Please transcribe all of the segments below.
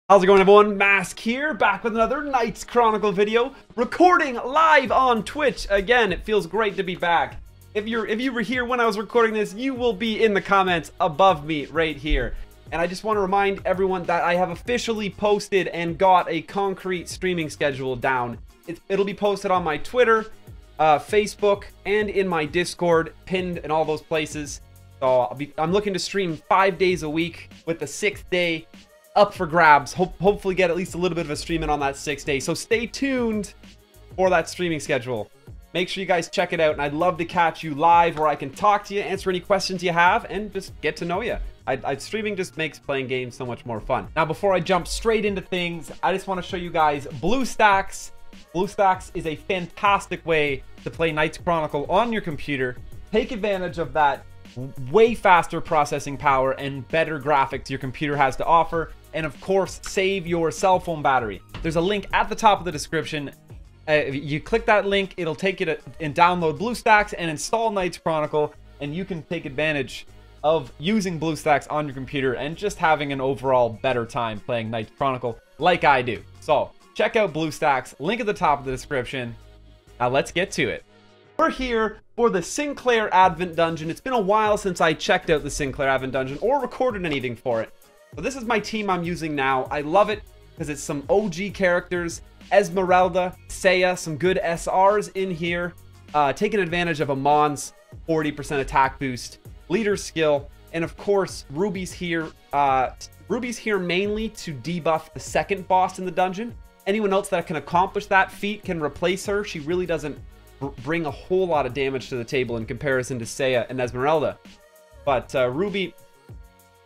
How's it going, everyone? Mask here, back with another Knights Chronicle video, recording live on Twitch. Again, it feels great to be back. If you were here when I was recording this, you will be in the comments above me right here. And I just want to remind everyone that I have officially posted and got a concrete streaming schedule down. It'll be posted on my Twitter, Facebook, and in my Discord, pinned in all those places. So I'm looking to stream 5 days a week, with the 6th day up for grabs. Hopefully get at least a little bit of a stream in on that 6th day. So stay tuned for that streaming schedule. Make sure you guys check it out, and I'd love to catch you live where I can talk to you, answer any questions you have, and just get to know you. Streaming just makes playing games so much more fun. Now, before I jump straight into things, I just want to show you guys BlueStacks. BlueStacks is a fantastic way to play Knights Chronicle on your computer. Take advantage of that way faster processing power and better graphics your computer has to offer, and of course save your cell phone battery. There's a link at the top of the description. You click that link, it'll take you to and download BlueStacks and install Knights Chronicle, and you can take advantage of using BlueStacks on your computer and just having an overall better time playing Knights Chronicle like I do. So check out BlueStacks, link at the top of the description. Now let's get to it. We're here for the Sinclair Advent Dungeon. It's been a while since I checked out the Sinclair Advent Dungeon or recorded anything for it. But this is my team I'm using now. I love it because it's some OG characters. Esmeralda, Seiya, some good SRs in here. Taking advantage of Amon's 40% attack boost, leader skill, and of course Ruby's here. Ruby's here mainly to debuff the second boss in the dungeon. Anyone else that can accomplish that feat can replace her. She really doesn't bring a whole lot of damage to the table in comparison to Seiya and Esmeralda. But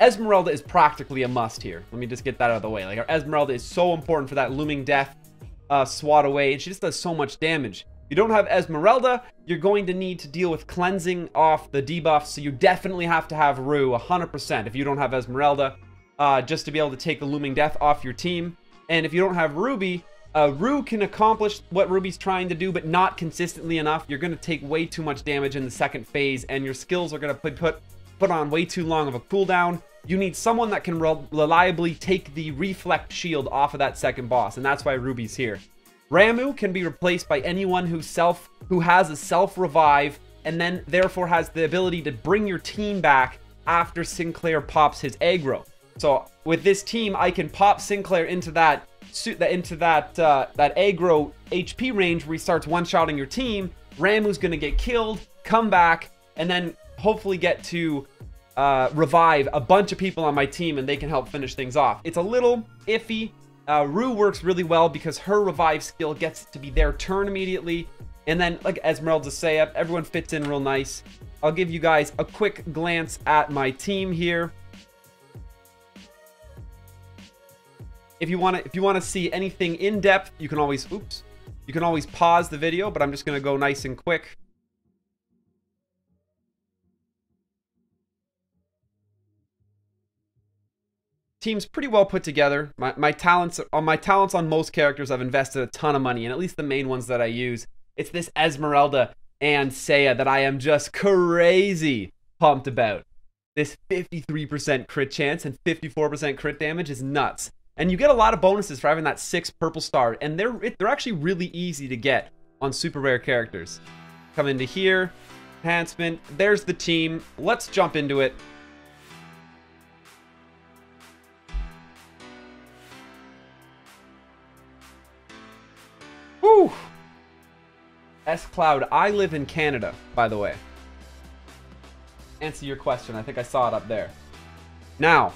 Esmeralda is practically a must here. Let me just get that out of the way. Like, our Esmeralda is so important for that looming death swat away, and she just does so much damage. If you don't have Esmeralda, you're going to need to deal with cleansing off the debuffs, so you definitely have to have Rue 100% if you don't have Esmeralda, just to be able to take the looming death off your team. And if you don't have Ruby, Rue can accomplish what Ruby's trying to do, but not consistently enough. You're going to take way too much damage in the second phase, and your skills are going to put on way too long of a cooldown. You need someone that can reliably take the reflect shield off of that second boss, and that's why Ruby's here. Ramuh can be replaced by anyone who has a self-revive, and then therefore has the ability to bring your team back after Sinclair pops his aggro. So with this team, I can pop Sinclair into that aggro HP range where he starts one-shotting your team. Ramuh's gonna get killed, come back, and then hopefully get to revive a bunch of people on my team, and they can help finish things off. It's a little iffy. Rue works really well because her revive skill gets to be their turn immediately, and then like Esmeralda, Seiya, everyone fits in real nice. I'll give you guys a quick glance at my team here. If you want to see anything in depth, you can always pause the video, but I'm just going to go nice and quick. Team's pretty well put together. My talents on most characters, I've invested a ton of money, and at least the main ones that I use. It's this Esmeralda and Seiya that I am just crazy pumped about. This 53% crit chance and 54% crit damage is nuts. And you get a lot of bonuses for having that 6 purple star, and they're actually really easy to get on super rare characters. Come into here, enhancement, there's the team. Let's jump into it. Woo! S-Cloud, I live in Canada, by the way. Answer your question, I think I saw it up there. Now,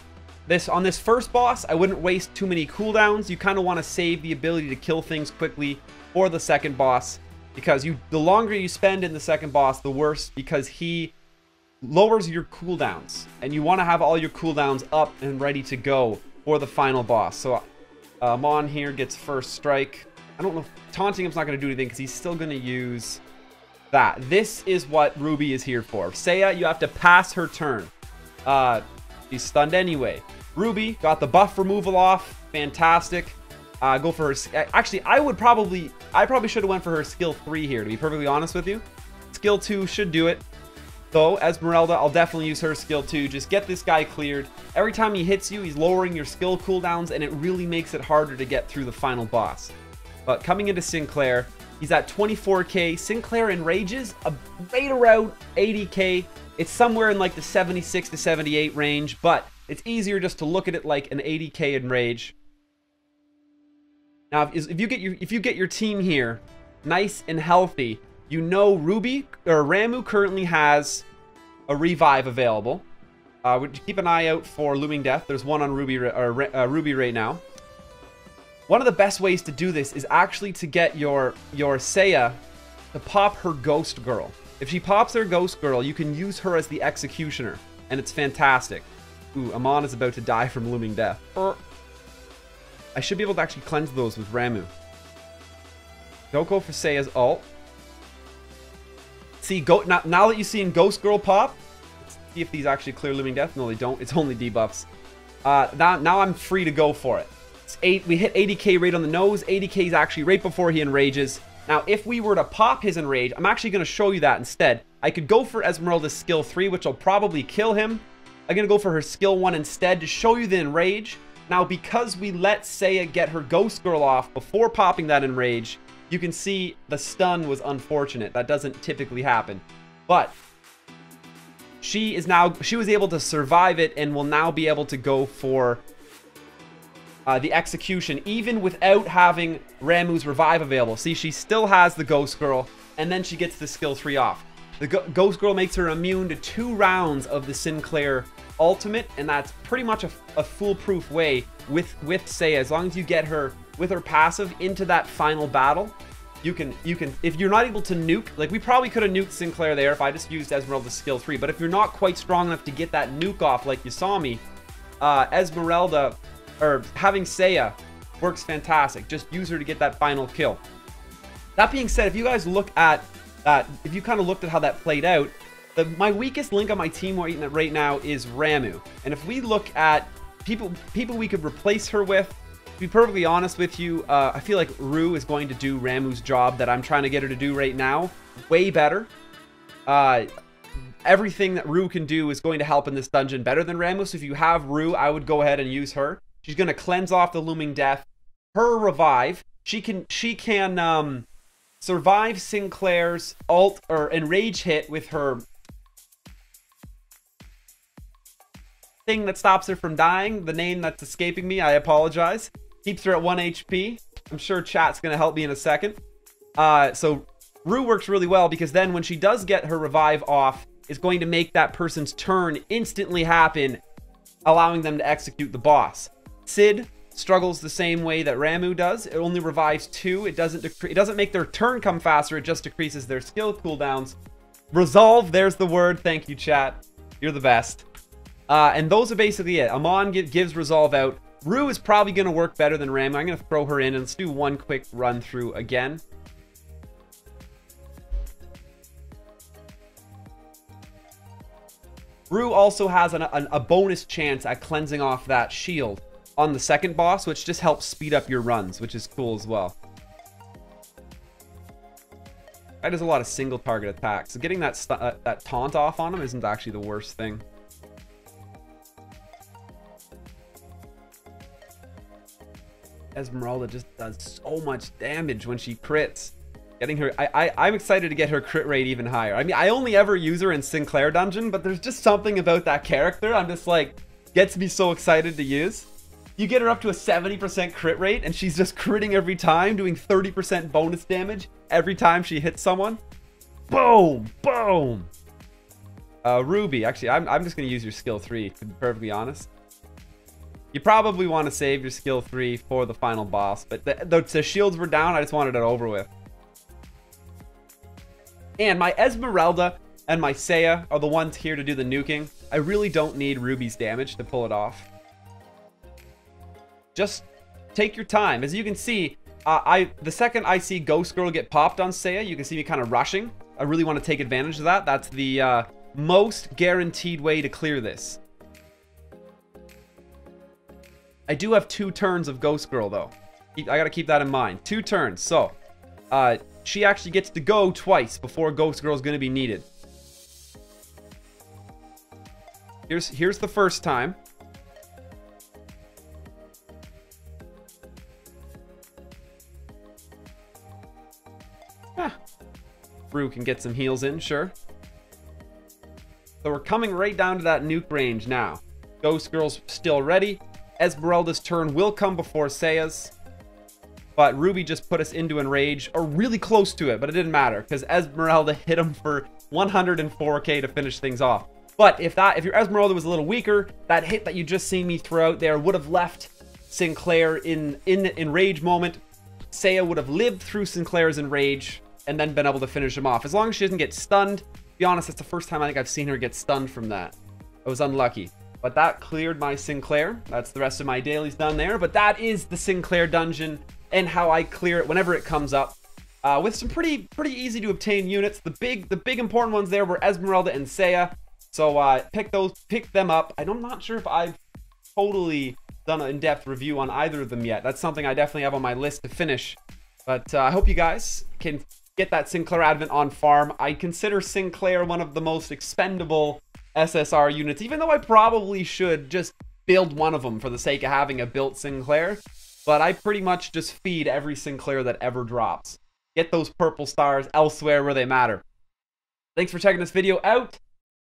on this first boss, I wouldn't waste too many cooldowns. You kind of want to save the ability to kill things quickly for the second boss, because the longer you spend in the second boss, the worse, because he lowers your cooldowns, and you want to have all your cooldowns up and ready to go for the final boss. So Amon here gets first strike. I don't know if taunting him's not going to do anything because he's still going to use that. This is what Ruby is here for. Seiya, you have to pass her turn. She's stunned anyway. Ruby got the buff removal off. Fantastic. Go for her. Actually, I probably should have went for her skill 3 here, to be perfectly honest with you. Skill 2 should do it. Though, Esmeralda, I'll definitely use her skill too. Just get this guy cleared. Every time he hits you, he's lowering your skill cooldowns, and it really makes it harder to get through the final boss. But coming into Sinclair, he's at 24k. Sinclair enrages right around 80k. It's somewhere in like the 76 to 78 range, but it's easier just to look at it like an 80k enrage. Now, if you get your team here nice and healthy, you know Ramuh currently has a revive available. Keep an eye out for Looming Death. There's one on Ruby right now. One of the best ways to do this is actually to get your Seiya to pop her Ghost Girl. If she pops her Ghost Girl, you can use her as the Executioner, and it's fantastic. Ooh, Amon is about to die from Looming Death. I should be able to actually cleanse those with Ramuh. Don't go for Seiya's ult. See, now that you've seen Ghost Girl pop, let's see if these actually clear Looming Death. No, they don't. It's only debuffs. Now I'm free to go for it. We hit 80k right on the nose. 80k is actually right before he enrages. Now, if we were to pop his enrage, I'm actually going to show you that instead. I could go for Esmeralda's skill 3, which will probably kill him. I'm going to go for her skill 1 instead to show you the enrage. Now, because we let Seiya get her Ghost Girl off before popping that enrage, you can see the stun was unfortunate. That doesn't typically happen. But she was able to survive it and will now be able to go for the execution, even without having Ramuh's revive available. See, she still has the Ghost Girl, and then she gets the skill 3 off. The Ghost Girl makes her immune to 2 rounds of the Sinclair ultimate, and that's pretty much a foolproof way with Seiya. As long as you get her with her passive into that final battle, you can if you're not able to nuke, like we probably could have nuked Sinclair there if I just used Esmeralda's skill 3, but if you're not quite strong enough to get that nuke off like you saw me, Esmeralda, or having Seiya, works fantastic. Just use her to get that final kill. That being said, if you guys look at if you kind of looked at how that played out, my weakest link on my team right now is Ramuh. And if we look at people we could replace her with, to be perfectly honest with you, I feel like Rue is going to do Ramuh's job that I'm trying to get her to do right now way better. Everything that Rue can do is going to help in this dungeon better than Ramuh. So if you have Rue, I would go ahead and use her. She's going to cleanse off the Looming Death. Her revive, she can survive Sinclair's ult or enrage hit with her thing that stops her from dying. The name that's escaping me, I apologize. Keeps her at 1 HP. I'm sure chat's going to help me in a second. So Rue works really well because then when she does get her revive off, it's going to make that person's turn instantly happen, allowing them to execute the boss. Sid struggles the same way that Ramuh does. It only revives 2. It doesn't make their turn come faster. It just decreases their skill cooldowns. Resolve, there's the word. Thank you, chat. You're the best. And those are basically it. Amon gives Resolve out. Rue is probably going to work better than Ramuh. I'm going to throw her in, and let's do one quick run through again. Rue also has a bonus chance at cleansing off that shield on the second boss, which just helps speed up your runs, which is cool as well. That does a lot of single target attacks, so getting that taunt off on him isn't actually the worst thing. Esmeralda just does so much damage when she crits. Getting her, I'm excited to get her crit rate even higher. I mean, I only ever use her in Sinclair Dungeon, but there's just something about that character I'm just like, gets me so excited to use. You get her up to a 70% crit rate, and she's just critting every time, doing 30% bonus damage every time she hits someone. Boom! Boom! Ruby, actually, I'm just going to use your skill 3, to be perfectly honest. You probably want to save your skill 3 for the final boss, but the shields were down, I just wanted it over with. And my Esmeralda and my Seiya are the ones here to do the nuking. I really don't need Ruby's damage to pull it off. Just take your time. As you can see, the second I see Ghost Girl get popped on Seiya, you can see me kind of rushing. I really want to take advantage of that. That's the most guaranteed way to clear this. I do have 2 turns of Ghost Girl, though. I got to keep that in mind. 2 turns. So, she actually gets to go twice before Ghost Girl is going to be needed. Here's the first time. Rue can get some heals in, sure. So we're coming right down to that nuke range now. Ghost Girl's still ready. Esmeralda's turn will come before Seiya's. But Ruby just put us into Enrage, or really close to it, but it didn't matter, because Esmeralda hit him for 104k to finish things off. But if your Esmeralda was a little weaker, that hit that you just seen me throw out there would have left Sinclair in the Enrage moment. Seiya would have lived through Sinclair's Enrage, and then been able to finish him off. As long as she doesn't get stunned. To be honest, it's the first time I think I've seen her get stunned from that. I was unlucky. But that cleared my Sinclair. That's the rest of my dailies done there. But that is the Sinclair dungeon and how I clear it whenever it comes up. With some pretty easy to obtain units. The big important ones there were Esmeralda and Seiya. So pick them up. I'm not sure if I've totally done an in-depth review on either of them yet. That's something I definitely have on my list to finish. But I hope you guys can get that Sinclair Advent on farm. I consider Sinclair one of the most expendable SSR units, even though I probably should just build one of them for the sake of having a built Sinclair. But I pretty much just feed every Sinclair that ever drops. Get those purple stars elsewhere where they matter. Thanks for checking this video out.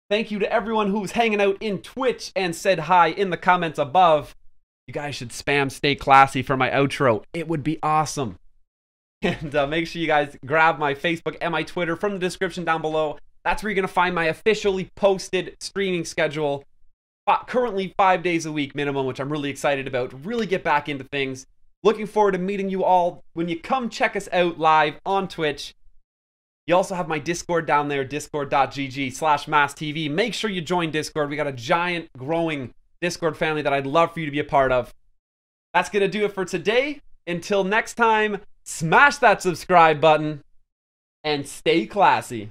Thank you to everyone who was hanging out in Twitch and said hi in the comments above. You guys should spam Stay Classy for my outro. It would be awesome. And make sure you guys grab my Facebook and my Twitter from the description down below. That's where you're going to find my officially posted streaming schedule. Currently 5 days a week minimum, which I'm really excited about. Really get back into things. Looking forward to meeting you all when you come check us out live on Twitch. You also have my Discord down there, discord.gg/masstv. Make sure you join Discord. We got a giant growing Discord family that I'd love for you to be a part of. That's going to do it for today. Until next time, smash that subscribe button and stay classy.